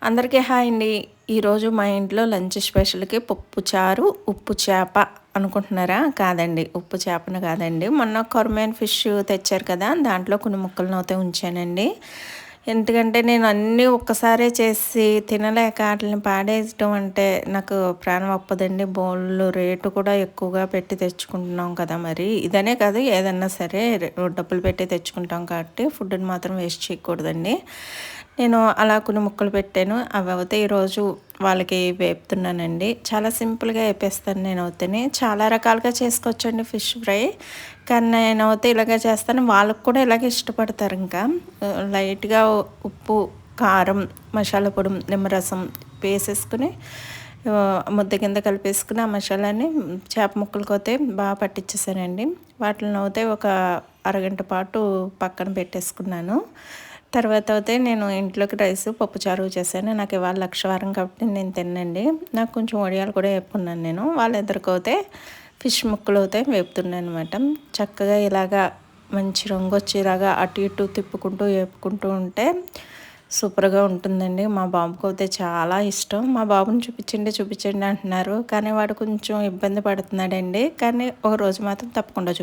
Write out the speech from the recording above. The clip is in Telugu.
అందరికీ హాయ్ అండి. ఈరోజు మా ఇంట్లో లంచ్ స్పెషల్‌కి పప్పు చారు, ఉప్పు చేప అనుకుంటున్నారా? కాదండి. ఉప్పు చేపను కాదండి. మొన్న కొర్మేన్ ఫిష్ తెచ్చారు కదా! దాంట్లో కొన్ని ముక్కలనైతే ఉంచానండి. ఎందుకంటే నేను అన్నీ ఒక్కసారే చేసి తినలేక ఆటిలిని పాడేయటం అంటే నాకు ప్రాణం ఒప్పదండి. బోలెడు రేటు కూడా ఎక్కువగా పెట్టి తెచ్చుకుంటున్నాం కదా! మరి ఇదనే కాదు ఏదన్నా సరే డబ్బులు పెట్టి తెచ్చుకుంటాం కాబట్టి ఫుడ్‌ని మాత్రం వేస్ట్ చేయకూడదండి. నేను అలా కొన్ని ముక్కలు పెట్టాను. అవైతే ఈరోజు వాళ్ళకి వేపుతున్నానండి. చాలా సింపుల్‌గా వేపేస్తాను నేనైతేని. చాలా రకాలుగా చేసుకోవచ్చండి ఫిష్ ఫ్రై. కానీ నేనైతే ఇలాగే చేస్తాను. వాళ్ళకి కూడా ఇలాగే ఇష్టపడతారు ఇంకా. లైట్‌గా ఉప్పు, కారం, మసాలా పొడి, నిమ్మరసం వేసేసుకొని ముద్ద కింద కలిపేసుకుని ఆ మసాలాని చేప ముక్కలకైతే బాగా పట్టించేసానండి. వాటిలనైతే ఒక అరగంట పాటు పక్కన పెట్టేసుకున్నాను. తర్వాత అయితే నేను ఇంట్లోకి పప్పుచారు చేశాను. నాకు ఇవాళ లక్షవారం కాబట్టి నేను తిననండి. నాకు కొంచెం వడియాలు కూడా వేపుకున్నాను నేను. వాళ్ళిద్దరికైతే ఫిష్ ముక్కలు అయితే వేపుతున్నానమాట. చక్కగా ఇలాగా మంచి రంగు వచ్చేలాగా అటు ఇటు తిప్పుకుంటూ వేపుకుంటూ ఉంటే సూపర్గా ఉంటుందండి. మా బాబుకి అయితే చాలా ఇష్టం. మా బాబుని చూపించండి చూపించండి అంటున్నారు. కానీ వాడు కొంచెం ఇబ్బంది పడుతున్నాడండి. కానీ ఒక రోజు మాత్రం తప్పకుండా